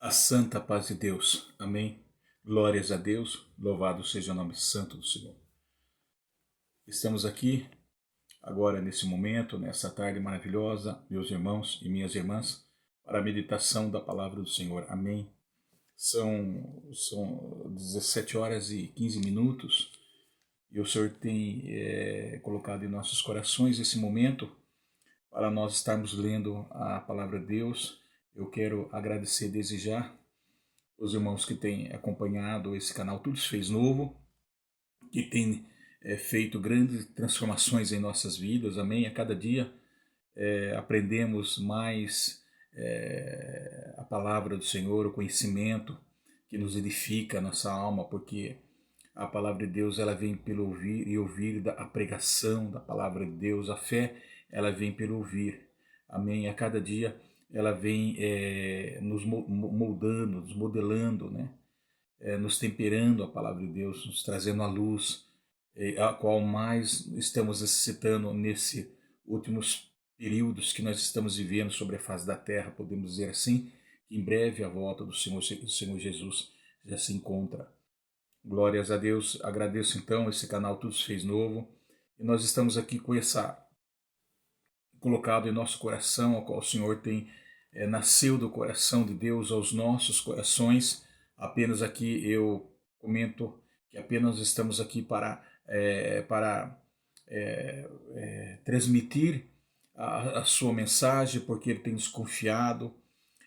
A santa paz de Deus. Amém. Glórias a Deus. Louvado seja o nome santo do Senhor. Estamos aqui agora nesse momento, nessa tarde maravilhosa, meus irmãos e minhas irmãs, para a meditação da palavra do Senhor. Amém. São 17 horas e 15 minutos e o Senhor tem colocado em nossos corações esse momento para nós estarmos lendo a palavra de Deus. Eu quero agradecer desde já os irmãos que têm acompanhado esse canal Tudo se Fez Novo, que tem feito grandes transformações em nossas vidas, amém? A cada dia aprendemos mais a palavra do Senhor, o conhecimento que nos edifica a nossa alma, porque a palavra de Deus ela vem pelo ouvir e ouvir a pregação da palavra de Deus, a fé ela vem pelo ouvir, amém? A cada dia ela vem nos moldando, nos modelando, né? Nos temperando a palavra de Deus, nos trazendo a luz, a qual mais estamos necessitando nesses últimos períodos que nós estamos vivendo sobre a face da terra, podemos dizer assim, que em breve a volta do Senhor Jesus já se encontra. Glórias a Deus, agradeço então esse canal Tudo se Fez Novo, e nós estamos aqui com essa colocado em nosso coração, ao qual o Senhor tem nasceu do coração de Deus aos nossos corações. Apenas aqui eu comento que apenas estamos aqui para transmitir a sua mensagem, porque Ele tem nos confiado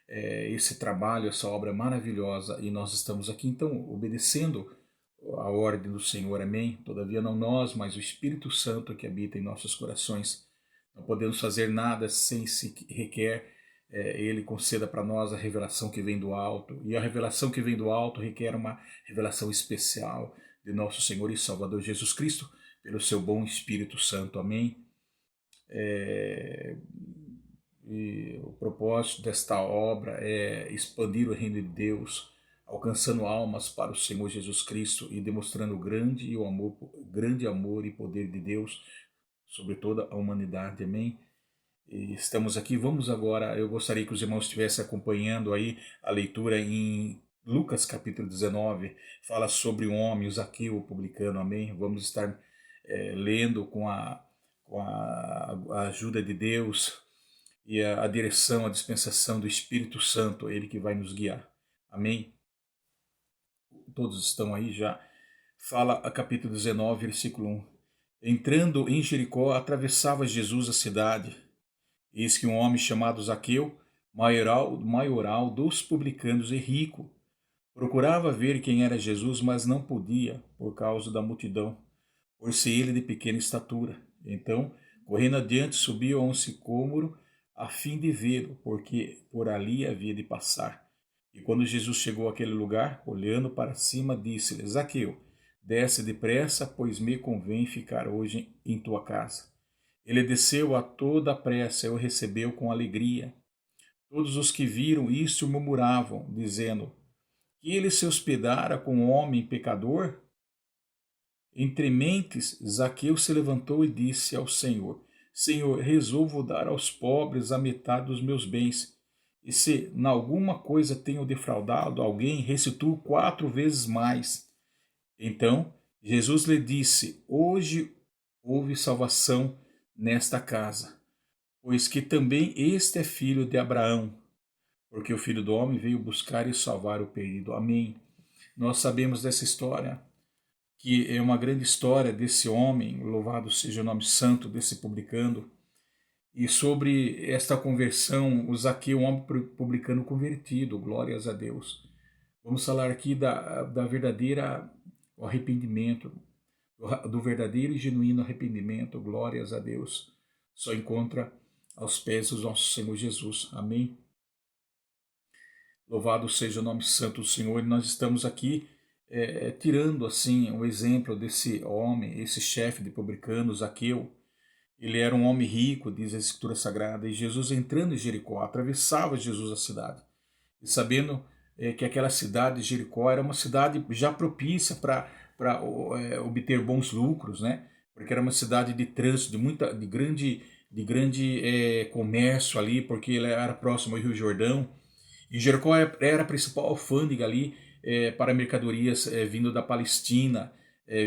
esse trabalho, essa obra maravilhosa, e nós estamos aqui então obedecendo a ordem do Senhor, amém? Todavia não nós, mas o Espírito Santo que habita em nossos corações. Não podemos fazer nada sem se requer Ele conceda para nós a revelação que vem do alto. E a revelação que vem do alto requer uma revelação especial de nosso Senhor e Salvador Jesus Cristo, pelo seu bom Espírito Santo. Amém? E o propósito desta obra é expandir o reino de Deus, alcançando almas para o Senhor Jesus Cristo e demonstrando grande amor e poder de Deus sobre toda a humanidade, amém? E estamos aqui, vamos agora, eu gostaria que os irmãos estivessem acompanhando aí a leitura em Lucas capítulo 19, fala sobre um homem, o Zaqueu, o publicano, amém? Vamos estar lendo com a ajuda de Deus e a direção, a dispensação do Espírito Santo, ele que vai nos guiar, amém? Todos estão aí já. Fala a capítulo 19, versículo 1. Entrando em Jericó, atravessava Jesus a cidade. Eis que um homem chamado Zaqueu, maioral dos publicanos e rico, procurava ver quem era Jesus, mas não podia, por causa da multidão, por ser ele de pequena estatura. Então, correndo adiante, subiu a um sicômoro, a fim de vê-lo, porque por ali havia de passar. E quando Jesus chegou àquele lugar, olhando para cima, disse-lhe: Zaqueu, desce depressa, pois me convém ficar hoje em tua casa. Ele desceu a toda pressa e o recebeu com alegria. Todos os que viram isso murmuravam, dizendo: que ele se hospedara com um homem pecador? Entre mentes, Zaqueu se levantou e disse ao Senhor: Senhor, resolvo dar aos pobres a metade dos meus bens. E se em alguma coisa tenho defraudado alguém, restituo 4 vezes mais. Então Jesus lhe disse: hoje houve salvação nesta casa, pois que também este é filho de Abraão, porque o Filho do Homem veio buscar e salvar o perdido. Amém. Nós sabemos dessa história, que é uma grande história desse homem, louvado seja o nome santo desse publicano, e sobre esta conversão, o Zaqueu, um homem publicano convertido, glórias a Deus. Vamos falar aqui da verdadeira arrependimento, do verdadeiro e genuíno arrependimento, glórias a Deus, só encontra aos pés do nosso Senhor Jesus, amém? Louvado seja o nome santo do Senhor, e nós estamos aqui tirando assim o exemplo desse homem, esse chefe de publicanos, Zaqueu. Ele era um homem rico, diz a Escritura Sagrada, e Jesus entrando em Jericó, atravessava Jesus a cidade, e sabendo que aquela cidade de Jericó era uma cidade já propícia para obter bons lucros, né? Porque era uma cidade de trânsito, de grande comércio ali, porque ela era próxima ao Rio Jordão. E Jericó era a principal alfândega ali para mercadorias vindo da Palestina,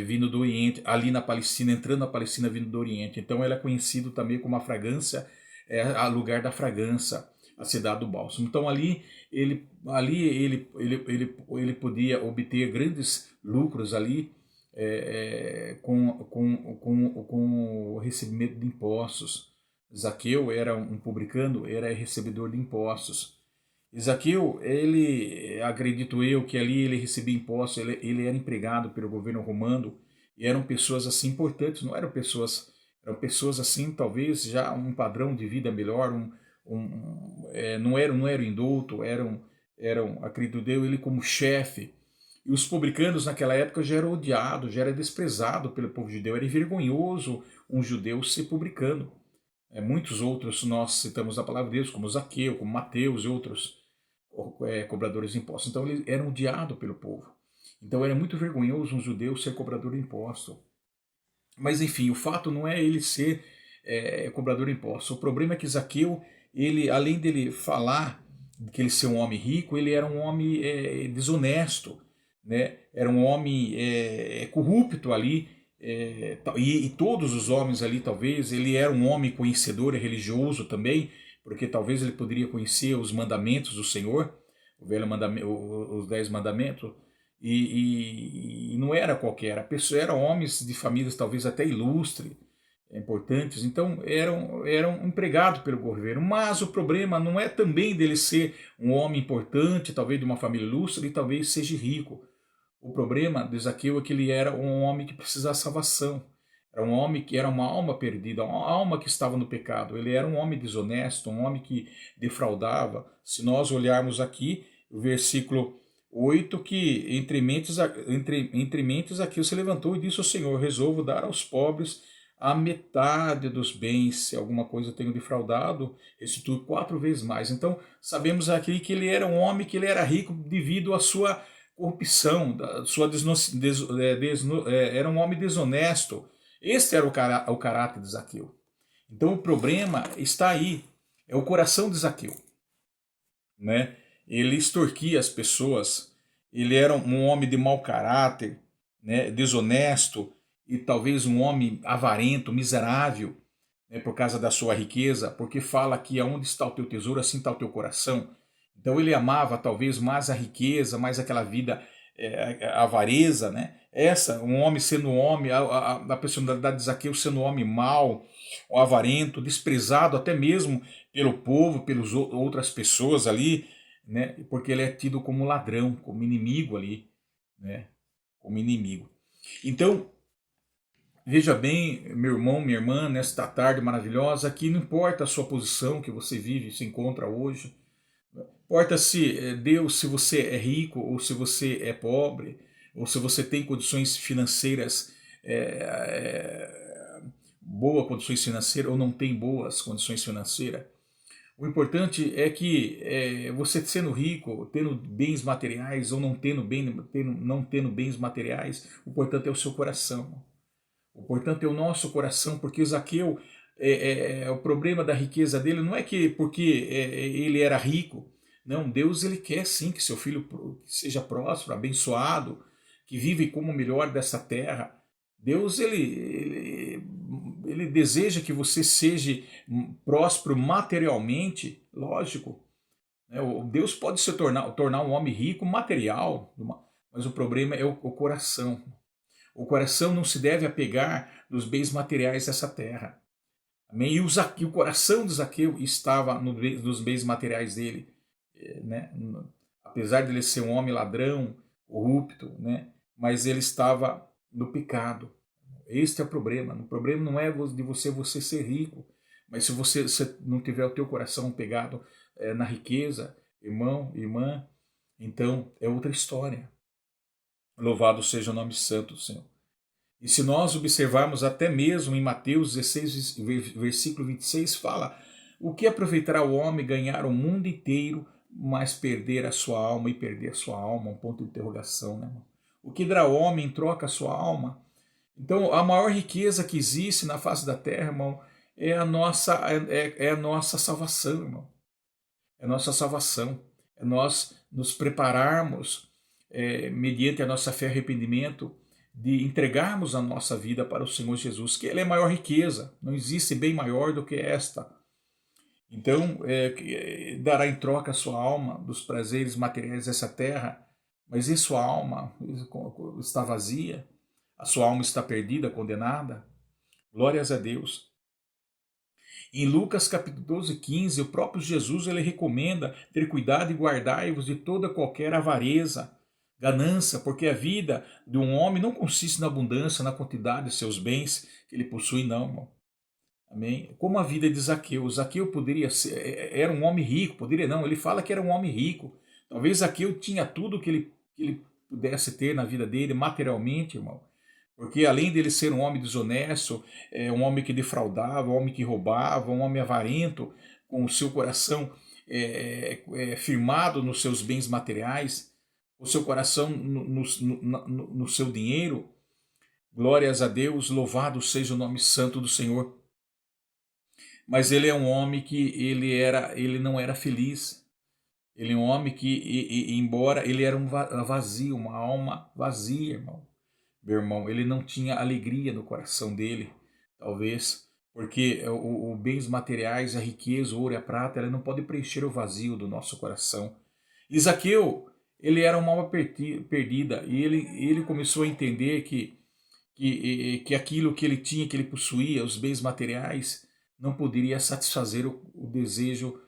vindo do Oriente, ali na Palestina, entrando na Palestina, vindo do Oriente. Então ela é conhecido também como a fragrância, a lugar da fragrância, a cidade do bálsamo. Então ele podia obter grandes lucros ali com o recebimento de impostos. Zaqueu era um publicano, era recebedor de impostos. Zaqueu, ele, acredito eu, que ali ele recebia impostos, ele era empregado pelo governo romano, e eram pessoas assim importantes, não eram pessoas assim, talvez já um padrão de vida melhor, não eram indulto, acredito eu, ele como chefe. E os publicanos naquela época já eram odiados, já era desprezado pelo povo judeu, era vergonhoso um judeu ser publicano. Muitos outros nós citamos na palavra de Deus, como Zaqueu, como Mateus e outros cobradores de impostos. Então eles eram odiados pelo povo. Então era muito vergonhoso um judeu ser cobrador de impostos. Mas enfim, o fato não é ele ser cobrador de impostos. O problema é que Zaqueu, ele, além dele falar que ele ser um homem rico, ele era um homem desonesto, né? Era um homem corrupto ali, e todos os homens ali, talvez, ele era um homem conhecedor e religioso também, porque talvez ele poderia conhecer os mandamentos do Senhor, o velho mandamento, os 10 mandamentos, e não era qualquer, eram homens de famílias talvez até ilustres, importantes, então eram empregados pelo governo, mas o problema não é também dele ser um homem importante, talvez de uma família ilustre, e talvez seja rico. O problema de Zaqueu é que ele era um homem que precisava de salvação. Era um homem que era uma alma perdida, uma alma que estava no pecado. Ele era um homem desonesto, um homem que defraudava. Se nós olharmos aqui, o versículo 8, que entre mentes Zaqueu se levantou e disse ao Senhor: resolvo dar aos pobres a metade dos bens. Se alguma coisa tenho defraudado, restituo 4 vezes mais. Então, sabemos aqui que ele era um homem, que ele era rico devido à sua corrupção, da sua era um homem desonesto. Este era o caráter de Zaqueu. Então o problema está aí, é o coração de Zaqueu, né? Ele extorquia as pessoas, ele era um homem de mau caráter, né? Desonesto, e talvez um homem avarento, miserável, né? Por causa da sua riqueza, porque fala que aonde está o teu tesouro, assim está o teu coração. Então ele amava talvez mais a riqueza, mais aquela vida, a avareza, né? Um homem sendo um homem, a personalidade de Zaqueu sendo um homem mau, um avarento, desprezado até mesmo pelo povo, pelas outras pessoas ali, né? Porque ele é tido como ladrão, como inimigo ali, né? Como inimigo. Então, veja bem, meu irmão, minha irmã, nesta tarde maravilhosa, que não importa a sua posição que você vive, se encontra hoje, importa se Deus, se você é rico ou se você é pobre, ou se você tem condições financeiras, boas condições financeiras ou não tem boas condições financeiras. O importante é que você sendo rico, tendo bens materiais ou não tendo bens materiais, o importante é o seu coração. O importante é o nosso coração, porque Zaqueu, o problema da riqueza dele não é que porque ele era rico. Não, Deus ele quer sim que seu filho seja próspero, abençoado, que vive como o melhor dessa terra. Deus ele deseja que você seja próspero materialmente, lógico. Né? Deus pode se tornar um homem rico material, mas o problema é o coração. O coração não se deve apegar nos bens materiais dessa terra. Amém? E o coração de Zaqueu estava nos bens materiais dele. Né? Apesar de ele ser um homem ladrão, corrupto, né? Mas ele estava no pecado. Este é o problema. O problema não é de você ser rico, mas se você não tiver o teu coração pegado na riqueza, irmão, irmã, então é outra história. Louvado seja o nome santo do Senhor. E se nós observarmos até mesmo em Mateus 16, versículo 26, fala: o que aproveitará o homem ganhar o mundo inteiro, mas perder a sua alma? E perder a sua alma, um ponto de interrogação, né? O que dará o homem em troca a sua alma? Então, a maior riqueza que existe na face da terra, irmão, é a nossa salvação, irmão. É a nossa salvação. é nós nos prepararmos, mediante a nossa fé e arrependimento, de entregarmos a nossa vida para o Senhor Jesus, que Ele é a maior riqueza, não existe bem maior do que esta. Então, dará em troca a sua alma dos prazeres materiais dessa terra, mas e sua alma está vazia? A sua alma está perdida, condenada? Glórias a Deus. Em Lucas capítulo 12, 15, o próprio Jesus ele recomenda ter cuidado e guardai-vos de toda qualquer avareza, ganância, porque a vida de um homem não consiste na abundância, na quantidade de seus bens que ele possui, não, irmão. Amém? Como a vida de Zaqueu. Zaqueu poderia ser, era um homem rico, poderia não, ele fala que era um homem rico. Talvez Zaqueu tinha tudo que ele pudesse ter na vida dele, materialmente, irmão. Porque além dele ser um homem desonesto, um homem que defraudava, um homem que roubava, um homem avarento, com o seu coração firmado nos seus bens materiais, o seu coração no seu dinheiro, glórias a Deus, louvado seja o nome santo do Senhor. Mas ele é um homem que ele não era feliz. Ele é um homem que, embora ele era um vazio, uma alma vazia, irmão. Meu irmão, ele não tinha alegria no coração dele, talvez, porque os bens materiais, a riqueza, o ouro e a prata, ela não pode preencher o vazio do nosso coração. E Zaqueu, ele era uma alma perdida, e ele começou a entender que aquilo que ele tinha, que ele possuía, os bens materiais, não poderia satisfazer o desejo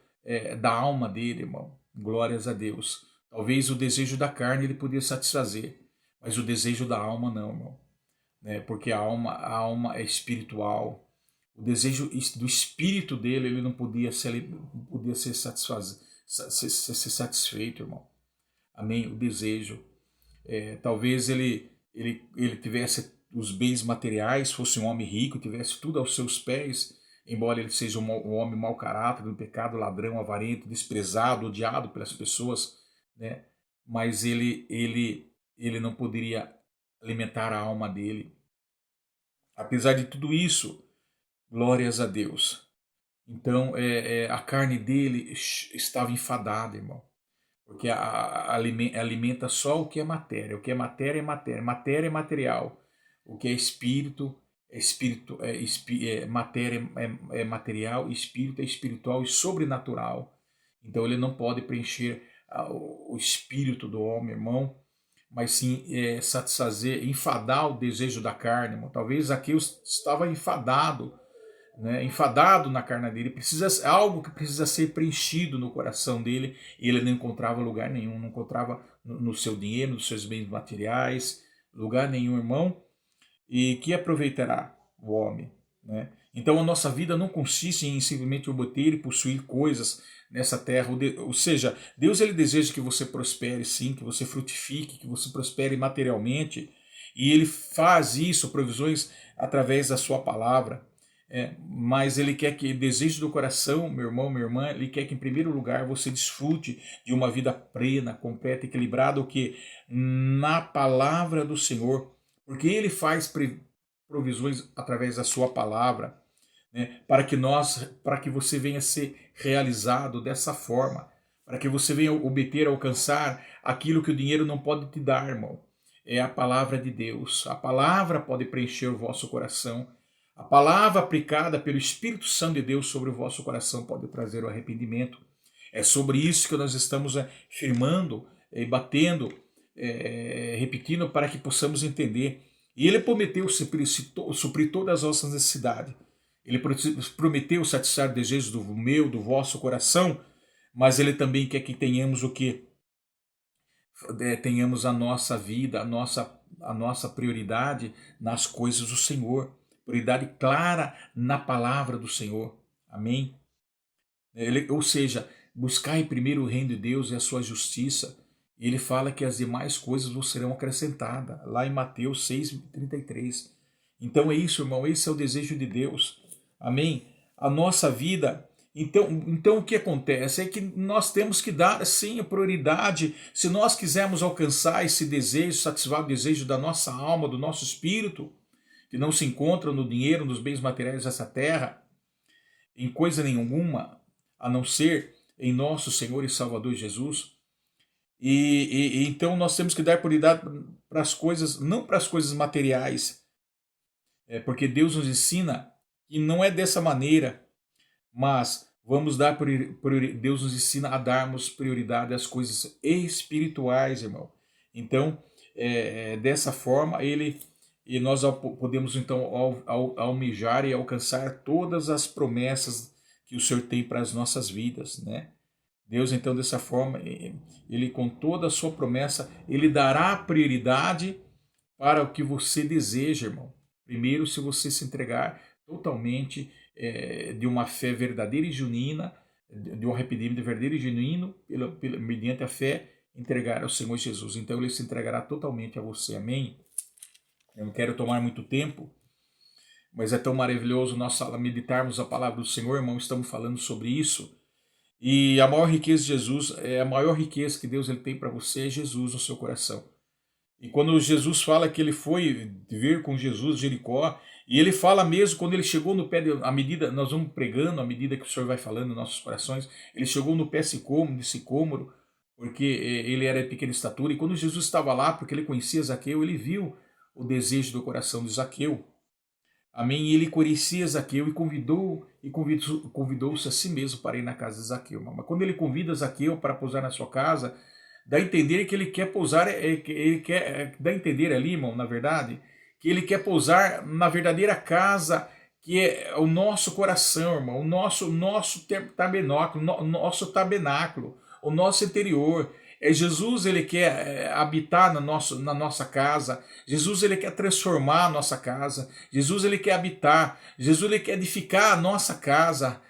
da alma dele, irmão. Glórias a Deus. Talvez o desejo da carne ele podia satisfazer, mas o desejo da alma não, irmão. Porque a alma é espiritual. O desejo do espírito dele ele não podia ser satisfeito, irmão. Amém? O desejo. Talvez ele tivesse os bens materiais, fosse um homem rico, tivesse tudo aos seus pés, embora ele seja um homem mau caráter, do pecado, ladrão, avarento, desprezado, odiado pelas pessoas, né? Mas ele não poderia alimentar a alma dele. Apesar de tudo isso, glórias a Deus. Então a carne dele estava enfadada, irmão. Porque alimenta só o que é matéria. O que é matéria é matéria. Matéria é material. O que é espírito matéria é material, espírito é espiritual e sobrenatural. Então ele não pode preencher o espírito do homem, irmão, mas sim satisfazer, enfadar o desejo da carne, irmão. Talvez Zaqueu estava enfadado, né? Enfadado na carne dele, algo que precisa ser preenchido no coração dele, e ele não encontrava lugar nenhum, não encontrava no seu dinheiro, nos seus bens materiais, lugar nenhum, irmão. E que aproveitará o homem, né? Então a nossa vida não consiste em simplesmente obter e possuir coisas nessa terra, ou seja, Deus ele deseja que você prospere sim, que você frutifique, que você prospere materialmente, e ele faz isso, provisões através da sua palavra, mas ele quer que, desejo do coração, meu irmão, minha irmã, ele quer que em primeiro lugar você desfrute de uma vida plena, completa, equilibrada, o que? Na palavra do Senhor, porque ele faz provisões através da sua palavra, né, para que você venha a ser realizado dessa forma, para que você venha obter, alcançar aquilo que o dinheiro não pode te dar, irmão. É a palavra de Deus. A palavra pode preencher o vosso coração. A palavra aplicada pelo Espírito Santo de Deus sobre o vosso coração pode trazer o arrependimento. É sobre isso que nós estamos firmando e batendo, repetindo para que possamos entender. E ele prometeu suprir todas as nossas necessidades. Ele prometeu satisfazer desejos do meu, do vosso coração, mas ele também quer que tenhamos o que? Tenhamos a nossa vida, a nossa prioridade nas coisas do Senhor. Prioridade clara na palavra do Senhor. Amém? Ou seja, buscai primeiro o reino de Deus e a sua justiça. E ele fala que as demais coisas vos serão acrescentadas, lá em Mateus 6,33. Então é isso, irmão, esse é o desejo de Deus. Amém? A nossa vida, então o que acontece é que nós temos que dar, sim, a prioridade, se nós quisermos alcançar esse desejo, satisfazer o desejo da nossa alma, do nosso espírito, que não se encontra no dinheiro, nos bens materiais dessa terra, em coisa nenhuma, a não ser em nosso Senhor e Salvador Jesus. Então nós temos que dar prioridade para as coisas, não para as coisas materiais, porque Deus nos ensina que não é dessa maneira, mas vamos dar Deus nos ensina a darmos prioridade às coisas espirituais, irmão. Então, dessa forma, nós podemos então almejar e alcançar todas as promessas que o Senhor tem para as nossas vidas, né? Deus, então, dessa forma, ele com toda a sua promessa, ele dará prioridade para o que você deseja, irmão. Primeiro, se você se entregar totalmente de uma fé verdadeira e genuína, de um arrependimento verdadeiro e genuíno, mediante a fé, entregar ao Senhor Jesus. Então ele se entregará totalmente a você. Amém? Eu não quero tomar muito tempo, mas é tão maravilhoso nós meditarmos a palavra do Senhor, irmão. Estamos falando sobre isso. E a maior riqueza de Jesus, a maior riqueza que Deus ele tem para você é Jesus no seu coração. E quando Jesus fala que ele foi ver com Jesus Jericó, e ele fala mesmo quando ele chegou no pé, à medida, nós vamos pregando, à medida que o Senhor vai falando nos nossos corações, ele chegou no pé de sicômoro, porque ele era de pequena estatura, e quando Jesus estava lá, porque ele conhecia Zaqueu, ele viu o desejo do coração de Zaqueu. Amém? E ele conhecia Zaqueu e convidou-se a si mesmo para ir na casa de Zaqueu. Mas quando ele convida Zaqueu para pousar na sua casa, dá a entender que ele quer pousar, dá a entender ali, irmão, na verdade, que ele quer pousar na verdadeira casa, que é o nosso coração, irmão, o nosso tabernáculo, o nosso interior. Jesus, ele quer habitar na nossa casa. Jesus, ele quer transformar a nossa casa. Jesus, ele quer habitar. Jesus, ele quer edificar a nossa casa,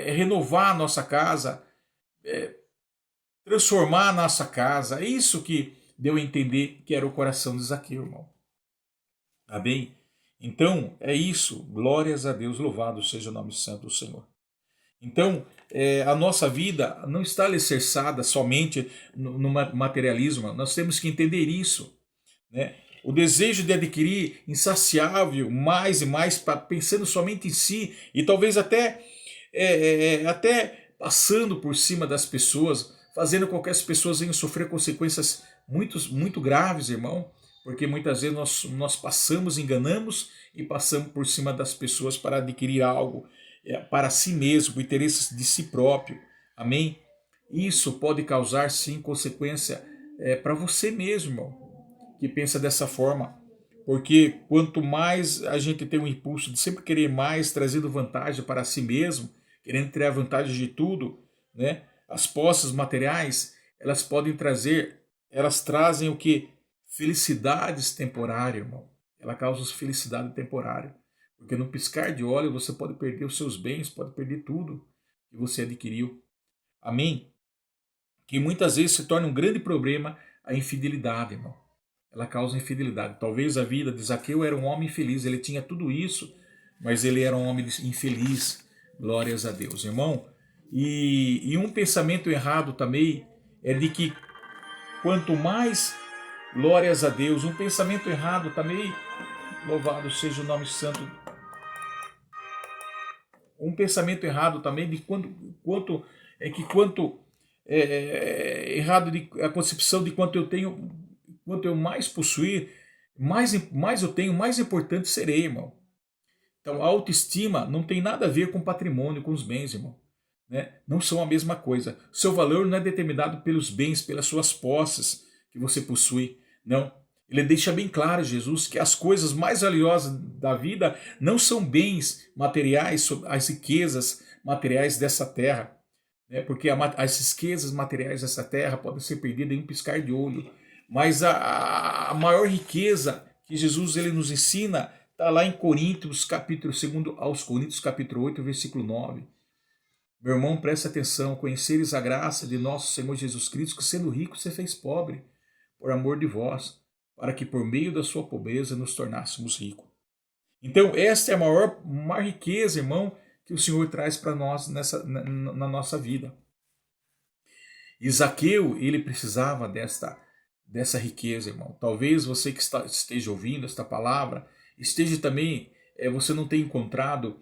renovar a nossa casa, transformar a nossa casa. É isso que deu a entender que era o coração de Zaqueu, irmão. Amém? Então, é isso. Glórias a Deus, louvado seja o nome santo do Senhor. Então, a nossa vida não está alicerçada somente no materialismo. Nós temos que entender isso, né? O desejo de adquirir insaciável mais e mais, pensando somente em si, e talvez até passando por cima das pessoas, fazendo com que as pessoas venham sofrer consequências muito graves, irmão, porque muitas vezes nós passamos, enganamos e passamos por cima das pessoas para adquirir algo para si mesmo, por interesses de si próprio. Amém? Isso pode causar, sim, consequência para você mesmo, irmão, que pensa dessa forma. Porque quanto mais a gente tem um impulso de sempre querer mais, trazendo vantagem para si mesmo, querendo tirar vantagem de tudo, né? As posses materiais, elas trazem o que? Felicidades temporárias, irmão. Ela causa felicidade temporária. Porque no piscar de olhos você pode perder os seus bens, pode perder tudo que você adquiriu. Amém? Que muitas vezes se torna um grande problema a infidelidade, irmão. Ela causa infidelidade. Talvez a vida de Zaqueu era um homem infeliz, ele tinha tudo isso, mas ele era um homem infeliz. Glórias a Deus, irmão. E um pensamento errado também é de que quanto mais, glórias a Deus, um pensamento errado também, louvado seja o nome santo. Um pensamento errado também de quanto errado a concepção de quanto eu tenho, quanto eu mais possuir, mais eu tenho, mais importante serei, irmão. Então a autoestima não tem nada a ver com patrimônio, com os bens, irmão. Né? Não são a mesma coisa. Seu valor não é determinado pelos bens, pelas suas posses que você possui. Não. Ele deixa bem claro, Jesus, que as coisas mais valiosas da vida não são bens materiais, as riquezas materiais dessa terra. Né? Porque as riquezas materiais dessa terra podem ser perdidas em um piscar de olho. Mas a maior riqueza que Jesus ele nos ensina está lá em Coríntios, segundo aos Coríntios, capítulo 8, versículo 9. Meu irmão, preste atenção, conheceres a graça de nosso Senhor Jesus Cristo, que sendo rico você fez pobre, por amor de vós, para que por meio da sua pobreza nos tornássemos ricos. Então, esta é a maior riqueza, irmão, que o Senhor traz para nós na nossa vida. E Zaqueu, ele precisava dessa riqueza, irmão. Talvez você que esteja ouvindo esta palavra, esteja também, você não tenha encontrado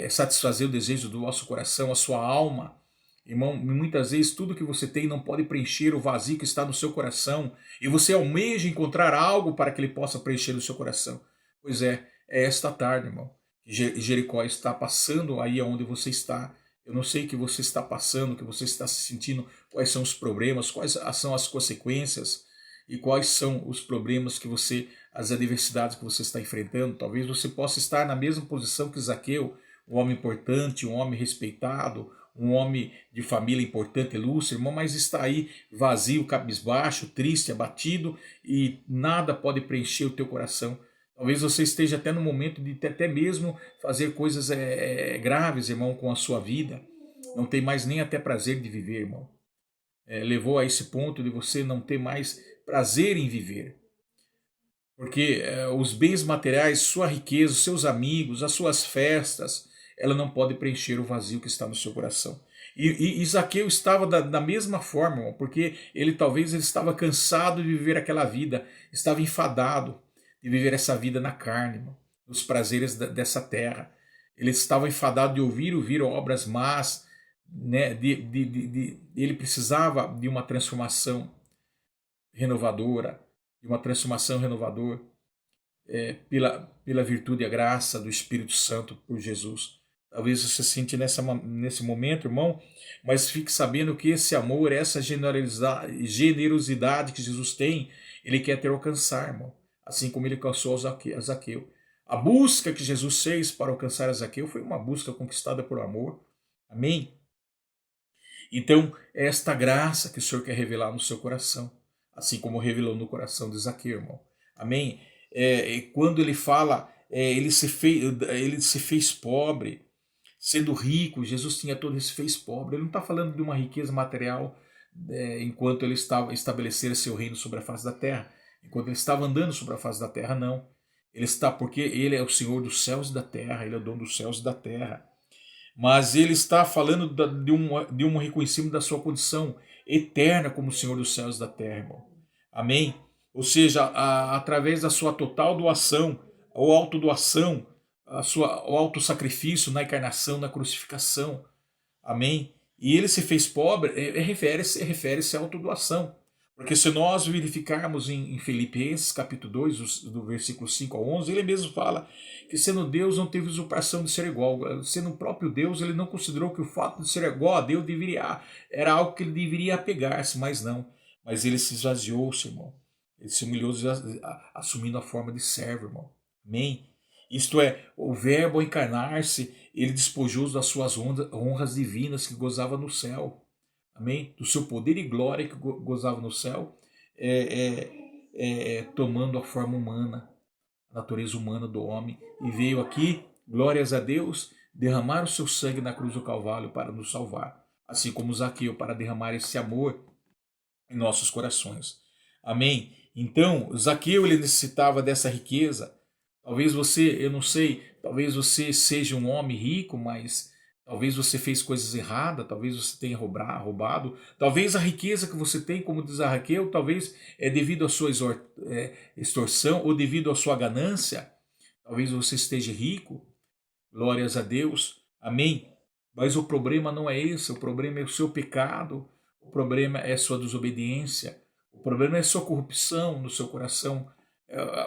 satisfazer o desejo do vosso coração, a sua alma, Irmão, muitas vezes tudo que você tem não pode preencher o vazio que está no seu coração, e você almeja encontrar algo para que ele possa preencher o seu coração. Pois é esta tarde, irmão, que Jericó está passando aí aonde você está. Eu não sei o que você está passando, o que você está se sentindo, quais são os problemas, quais são as consequências e quais são os problemas que você, as adversidades que você está enfrentando. Talvez você possa estar na mesma posição que Zaqueu, um homem importante, um homem respeitado, um homem de família importante, ilustre, irmão, mas está aí vazio, cabisbaixo, triste, abatido e nada pode preencher o teu coração. Talvez você esteja até no momento de até mesmo fazer coisas graves, irmão, com a sua vida. Não tem mais nem até prazer de viver, irmão. Levou a esse ponto de você não ter mais prazer em viver. Porque os bens materiais, sua riqueza, os seus amigos, as suas festas, ela não pode preencher o vazio que está no seu coração. E Zaqueu estava da mesma forma, irmão, porque talvez ele estava cansado de viver aquela vida, estava enfadado de viver essa vida na carne, irmão, nos prazeres dessa terra. Ele estava enfadado de ouvir obras más, né? Ele precisava de uma transformação renovadora, de uma transformação renovadora pela virtude e a graça do Espírito Santo por Jesus. Talvez você se sente nesse momento, irmão, mas fique sabendo que esse amor, essa generosidade que Jesus tem, ele quer te alcançar, irmão, assim como ele alcançou a Zaqueu. A busca que Jesus fez para alcançar a Zaqueu foi uma busca conquistada por amor. Amém? Então, é esta graça que o Senhor quer revelar no seu coração, assim como revelou no coração de Zaqueu, irmão. Amém? Quando ele fala, ele se fez pobre, sendo rico, Jesus tinha todo esse fez pobre. Ele não está falando de uma riqueza material enquanto ele estava estabelecendo seu reino sobre a face da terra, enquanto ele estava andando sobre a face da terra, não. Porque ele é o Senhor dos céus e da terra, ele é o dono dos céus e da terra. Mas ele está falando de um reconhecimento da sua condição eterna como Senhor dos céus e da terra, irmão. Amém? Ou seja, através da sua total doação, ou autodoação, o autossacrifício na encarnação, na crucificação. Amém? E ele se fez pobre, refere-se à autodoação. Porque se nós verificarmos em Filipenses capítulo 2, do versículo 5 ao 11, ele mesmo fala que sendo Deus não teve usurpação de ser igual. Sendo o próprio Deus, ele não considerou que o fato de ser igual a Deus era algo que ele deveria apegar-se, mas não. Mas ele se esvaziou-se, irmão. Ele se humilhou assumindo a forma de servo, irmão. Amém? Isto é, o verbo encarnar-se, ele despojou das suas honras divinas que gozava no céu. Amém? Do seu poder e glória que gozava no céu, tomando a forma humana, a natureza humana do homem, e veio aqui, glórias a Deus, derramar o seu sangue na cruz do Calvário para nos salvar, assim como Zaqueu, para derramar esse amor em nossos corações. Amém? Então, Zaqueu, ele necessitava dessa riqueza. Talvez você, eu não sei, talvez você seja um homem rico, mas talvez você fez coisas erradas, talvez você tenha roubado, talvez a riqueza que você tem, como diz Zaqueu, talvez é devido à sua extorsão ou devido à sua ganância. Talvez você esteja rico, glórias a Deus, amém? Mas o problema não é esse, o problema é o seu pecado, o problema é a sua desobediência, o problema é a sua corrupção no seu coração.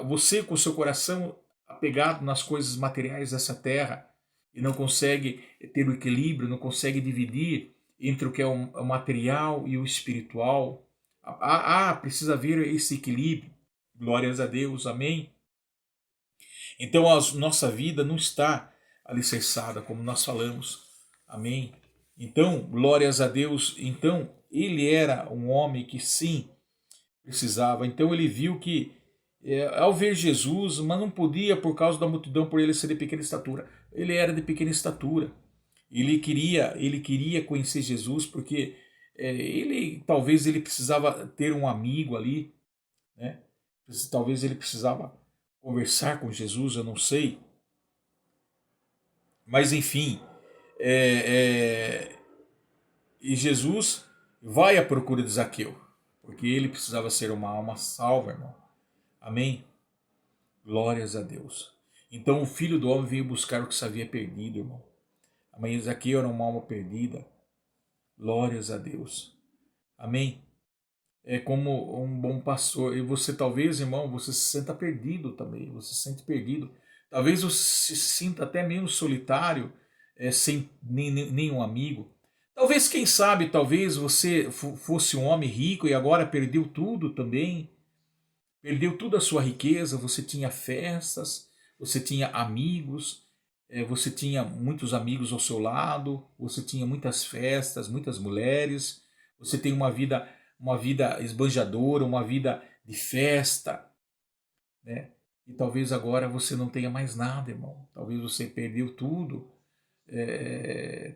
Você com o seu coração apegado nas coisas materiais dessa terra, e não consegue ter o equilíbrio, não consegue dividir entre o que é o material e o espiritual. Precisa haver esse equilíbrio. Glórias a Deus, amém? Então a nossa vida não está alicerçada, como nós falamos, amém? Então, glórias a Deus. Então, ele era um homem que sim, precisava. Então ele viu que ao ver Jesus, mas não podia por causa da multidão, por ele ser de pequena estatura. Ele era de pequena estatura. Ele queria conhecer Jesus porque talvez ele precisava ter um amigo ali, né? Talvez ele precisava conversar com Jesus, eu não sei. Mas enfim, e Jesus vai à procura de Zaqueu, porque ele precisava ser uma alma salva, irmão. Amém? Glórias a Deus. Então o Filho do Homem veio buscar o que se havia perdido, irmão. Mas Zaqueu era uma alma perdida. Glórias a Deus. Amém? É como um bom pastor. E você talvez, irmão, você se sinta perdido também. Você se sente perdido. Talvez você se sinta até meio solitário, sem nenhum amigo. Talvez, quem sabe, talvez você fosse um homem rico e agora perdeu tudo também. Perdeu toda a sua riqueza. Você tinha festas, você tinha amigos, você tinha muitos amigos ao seu lado, você tinha muitas festas, muitas mulheres, você tem uma vida esbanjadora, uma vida de festa, né? E talvez agora você não tenha mais nada, irmão. Talvez você perdeu tudo.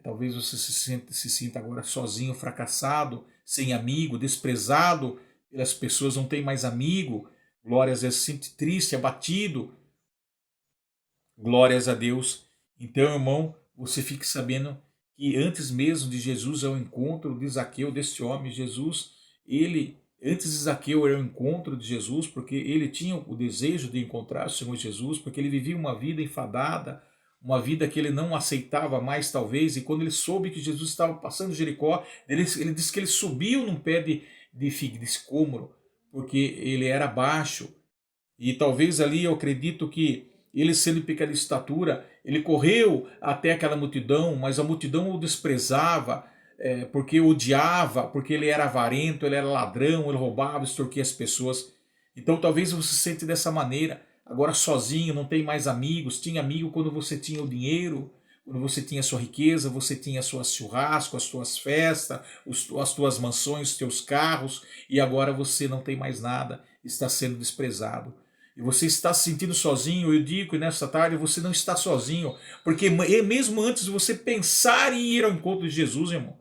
Talvez você se sinta agora sozinho, fracassado, sem amigo, desprezado pelas pessoas, não tem mais amigo. Glórias a Deus, se sente triste, abatido. Glórias a Deus. Então, irmão, você fique sabendo que antes mesmo de Jesus ao encontro de Zaqueu, deste homem, Jesus, antes de Zaqueu era o encontro de Jesus, porque ele tinha o desejo de encontrar o Senhor Jesus, porque ele vivia uma vida enfadada, uma vida que ele não aceitava mais, talvez, e quando ele soube que Jesus estava passando Jericó, ele disse que ele subiu num pé de sicômoro, porque ele era baixo, e talvez ali eu acredito que ele, sendo pequeno de estatura, ele correu até aquela multidão, mas a multidão o desprezava, porque odiava, porque ele era avarento, ele era ladrão, ele roubava, extorquia as pessoas. Então talvez você se sente dessa maneira, agora sozinho, não tem mais amigos. Tinha amigo quando você tinha o dinheiro, quando você tinha a sua riqueza, você tinha as suas churrascos, as suas festas, as tuas mansões, os teus carros, e agora você não tem mais nada, está sendo desprezado. E você está se sentindo sozinho, eu digo que nessa tarde você não está sozinho, porque mesmo antes de você pensar em ir ao encontro de Jesus, irmão,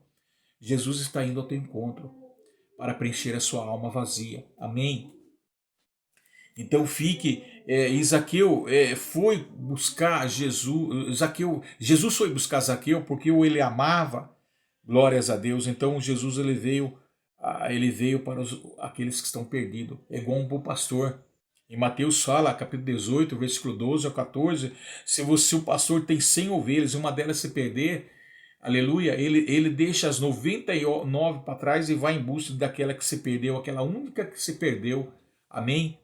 Jesus está indo ao teu encontro para preencher a sua alma vazia. Amém? Então fique, Zaqueu foi buscar Jesus, Jesus foi buscar Zaqueu porque ele amava, glórias a Deus. Então Jesus ele veio para aqueles que estão perdidos, é igual um bom pastor. Em Mateus fala, capítulo 18, versículo 12 ao 14, se o pastor tem 100 ovelhas e uma delas se perder, aleluia, ele deixa as 99 para trás e vai em busca daquela que se perdeu, aquela única que se perdeu, amém?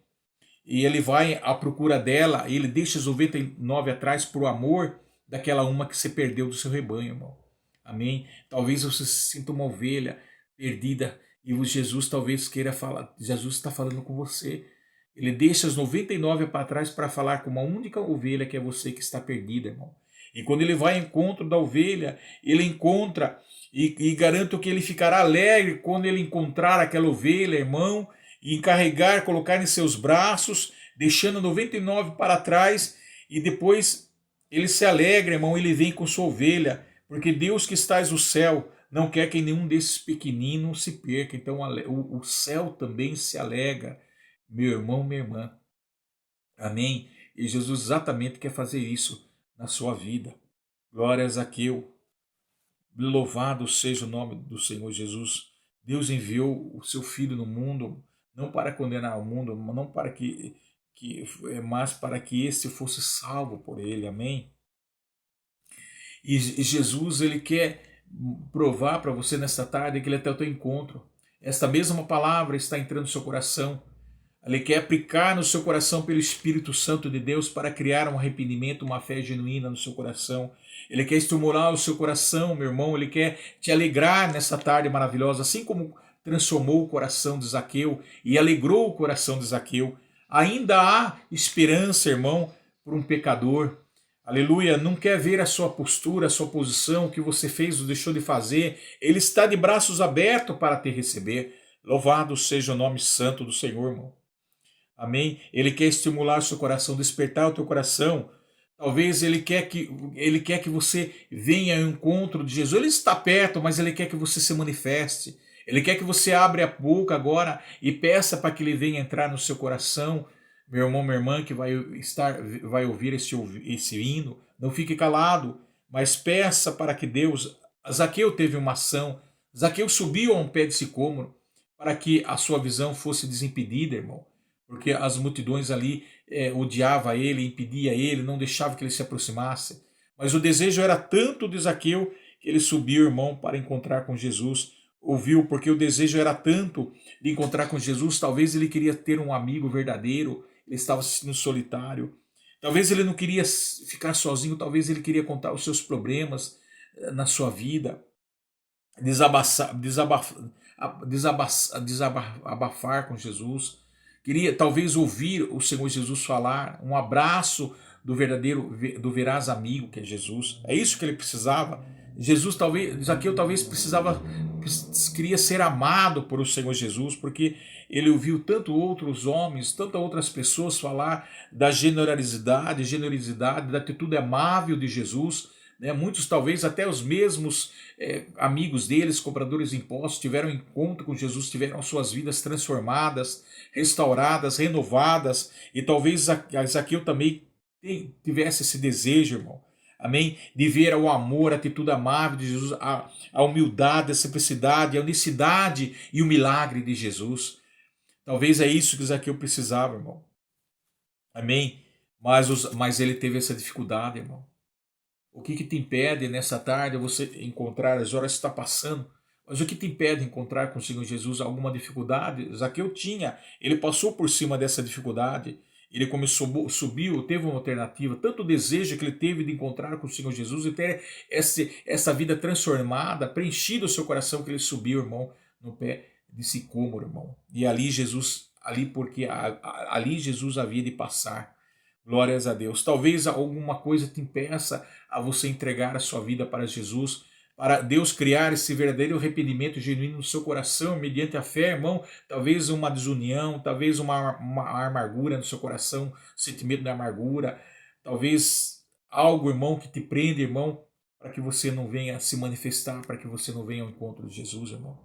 E ele vai à procura dela, e ele deixa as 99 atrás por amor daquela uma que se perdeu do seu rebanho, irmão, amém? Talvez você se sinta uma ovelha perdida e o Jesus talvez queira falar, Jesus está falando com você. Ele deixa as 99 para trás para falar com uma única ovelha, que é você que está perdida, irmão. E quando ele vai ao encontro da ovelha, ele encontra, e garanto que ele ficará alegre quando ele encontrar aquela ovelha, irmão, e encarregar, colocar em seus braços, deixando 99 para trás, e depois ele se alegra, irmão, ele vem com sua ovelha, porque Deus que estás no céu não quer que nenhum desses pequeninos se perca. Então o céu também se alegra, meu irmão, minha irmã. Amém? E Jesus exatamente quer fazer isso na sua vida. Glória a Zaqueu. Louvado seja o nome do Senhor Jesus. Deus enviou o seu Filho no mundo, não para condenar o mundo, não para mas para que este fosse salvo por ele. Amém? E Jesus, ele quer provar para você nesta tarde que ele é até o teu encontro. Esta mesma palavra está entrando no seu coração. Ele quer aplicar no seu coração pelo Espírito Santo de Deus para criar um arrependimento, uma fé genuína no seu coração. Ele quer estimular o seu coração, meu irmão. Ele quer te alegrar nessa tarde maravilhosa, assim como transformou o coração de Zaqueu e alegrou o coração de Zaqueu. Ainda há esperança, irmão, para um pecador. Aleluia, não quer ver a sua postura, a sua posição, o que você fez ou deixou de fazer. Ele está de braços abertos para te receber. Louvado seja o nome santo do Senhor, irmão. Amém? Ele quer estimular o seu coração, despertar o teu coração. Talvez ele quer que você venha ao encontro de Jesus. Ele está perto, mas ele quer que você se manifeste. Ele quer que você abra a boca agora e peça para que ele venha entrar no seu coração. Meu irmão, minha irmã, que vai ouvir esse hino, não fique calado, mas peça para que Deus... Zaqueu teve uma ação. Zaqueu subiu a um pé de sicômoro para que a sua visão fosse desimpedida, irmão. Porque as multidões ali odiavam ele, impedia ele, não deixava que ele se aproximasse. Mas o desejo era tanto de Zaqueu que ele subiu, irmão, para encontrar com Jesus. Ouviu, porque o desejo era tanto de encontrar com Jesus, talvez ele queria ter um amigo verdadeiro, ele estava se sentindo solitário. Talvez ele não queria ficar sozinho, talvez ele queria contar os seus problemas na sua vida, desabafar com Jesus. Queria talvez ouvir o Senhor Jesus falar, um abraço do verdadeiro, do veraz amigo que é Jesus. É isso que ele precisava. Zaqueu talvez queria ser amado por o Senhor Jesus, porque ele ouviu tanto outros homens, tantas outras pessoas falar da generosidade, da atitude amável de Jesus. Né? Muitos, talvez até os mesmos amigos deles, cobradores de impostos, tiveram encontro com Jesus, tiveram suas vidas transformadas, restauradas, renovadas, e talvez Zaqueu também tivesse esse desejo, irmão. Amém? De ver o amor, a atitude amável de Jesus, a humildade, a simplicidade, a unicidade e o milagre de Jesus. Talvez é isso que Zaqueu precisava, irmão. Amém? Mas ele teve essa dificuldade, irmão. O que te impede nessa tarde você encontrar, as horas está passando, mas o que te impede de encontrar com o Senhor Jesus alguma dificuldade? Zaqueu tinha, ele passou por cima dessa dificuldade, ele subiu, teve uma alternativa, tanto o desejo que ele teve de encontrar com o Senhor Jesus e ter essa vida transformada, preenchido o seu coração, que ele subiu, irmão, no pé de sicômoro, irmão. E ali Jesus, ali Jesus havia de passar. Glórias a Deus. Talvez alguma coisa te impeça a você entregar a sua vida para Jesus, para Deus criar esse verdadeiro arrependimento genuíno no seu coração, mediante a fé, irmão. Talvez uma desunião, talvez uma amargura no seu coração, sentimento de amargura, talvez algo, irmão, que te prende, irmão, para que você não venha se manifestar, para que você não venha ao encontro de Jesus, irmão.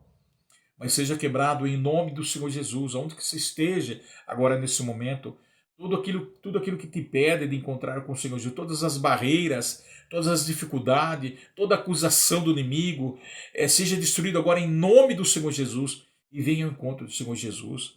Mas seja quebrado em nome do Senhor Jesus, aonde que você esteja agora nesse momento. Tudo aquilo que te impede de encontrar com o Senhor Jesus, todas as barreiras, todas as dificuldades, toda acusação do inimigo, seja destruído agora em nome do Senhor Jesus e venha ao encontro do Senhor Jesus.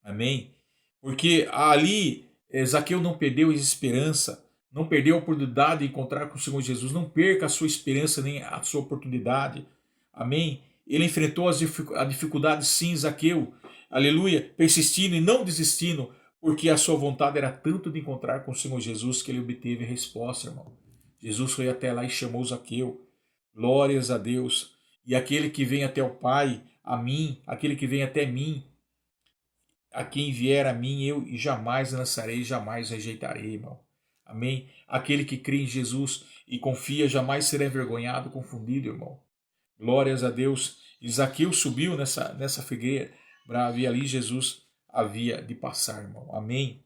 Amém? Porque ali Zaqueu não perdeu a esperança, não perdeu a oportunidade de encontrar com o Senhor Jesus, não perca a sua esperança nem a sua oportunidade. Amém? Ele enfrentou a dificuldade, sim, Zaqueu, aleluia, persistindo e não desistindo, porque a sua vontade era tanto de encontrar com o Senhor Jesus que ele obteve a resposta, irmão. Jesus foi até lá e chamou Zaqueu. Glórias a Deus. E aquele que vem até o Pai, a mim, aquele que vem até mim, a quem vier a mim, eu jamais lançarei, jamais rejeitarei, irmão. Amém? Aquele que crê em Jesus e confia jamais será envergonhado, confundido, irmão. Glórias a Deus. E Zaqueu subiu nessa figueira brava e ali Jesus havia de passar, irmão. Amém?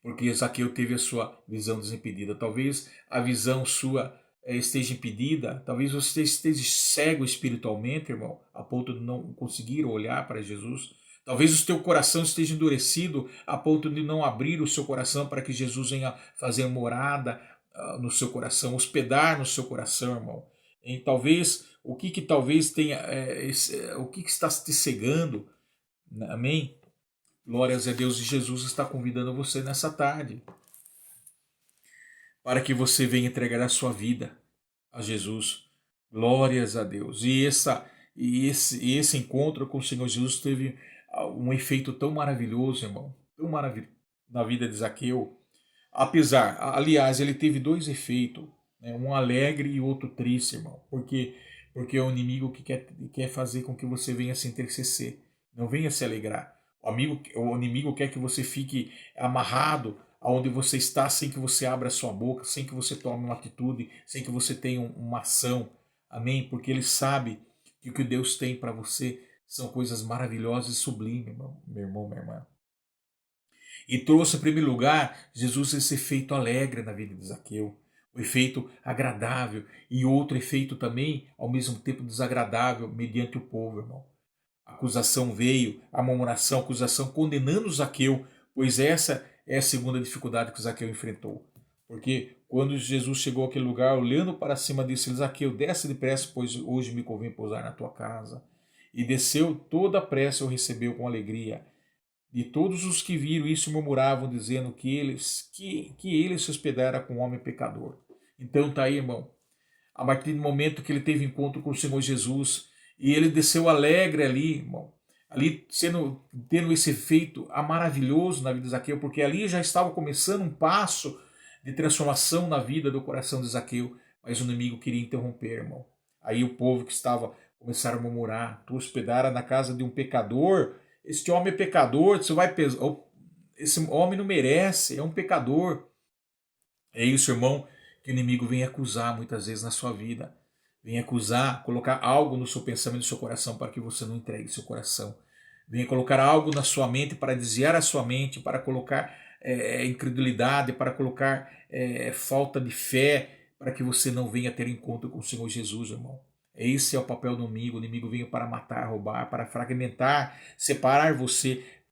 Porque Zaqueu teve a sua visão desimpedida. Talvez a visão sua esteja impedida, talvez você esteja cego espiritualmente, irmão, a ponto de não conseguir olhar para Jesus. Talvez o teu coração esteja endurecido a ponto de não abrir o seu coração para que Jesus venha fazer morada no seu coração, hospedar no seu coração, irmão. E talvez o que talvez tenha, o que está te cegando, amém? Glórias a Deus, e Jesus está convidando você nessa tarde para que você venha entregar a sua vida a Jesus. Glórias a Deus. Esse encontro com o Senhor Jesus teve um efeito tão maravilhoso, irmão, tão maravilhoso na vida de Zaqueu. Aliás, ele teve dois efeitos, né? Um alegre e outro triste, irmão, porque é o inimigo que quer fazer com que você venha se entristecer, não venha se alegrar. O inimigo quer que você fique amarrado aonde você está, sem que você abra a sua boca, sem que você tome uma atitude, sem que você tenha uma ação. Amém? Porque ele sabe que o que Deus tem para você são coisas maravilhosas e sublimes, meu irmão, minha irmã. E trouxe em primeiro lugar Jesus esse efeito alegre na vida de Zaqueu, o efeito agradável, e outro efeito também, ao mesmo tempo desagradável, mediante o povo, irmão. A acusação veio, a murmuração, a acusação condenando Zaqueu, pois essa é a segunda dificuldade que Zaqueu enfrentou. Porque quando Jesus chegou àquele lugar, olhando para cima, disse: Zaqueu, desce depressa, pois hoje me convém pousar na tua casa. E desceu toda a pressa, o recebeu com alegria. E todos os que viram isso murmuravam, dizendo que ele se hospedara com um homem pecador. Então tá aí, irmão. a partir do momento que ele teve encontro com o Senhor Jesus, e ele desceu alegre ali, irmão, ali tendo esse efeito maravilhoso na vida de Zaqueu, porque ali já estava começando um passo de transformação na vida do coração de Zaqueu, mas o inimigo queria interromper, irmão. Aí o povo que estava começaram a murmurar: tu hospedara na casa de um pecador, este homem é pecador, você vai pesar, esse homem não merece, é um pecador. É isso, irmão, que o inimigo vem acusar muitas vezes na sua vida. Vem acusar, colocar algo no seu pensamento, no seu coração, para que você não entregue seu coração. Vem colocar algo na sua mente para desviar a sua mente, para colocar incredulidade, para colocar falta de fé, para que você não venha ter encontro com o Senhor Jesus, irmão. Esse é o papel do inimigo. O inimigo veio para matar, roubar, para fragmentar, separar você,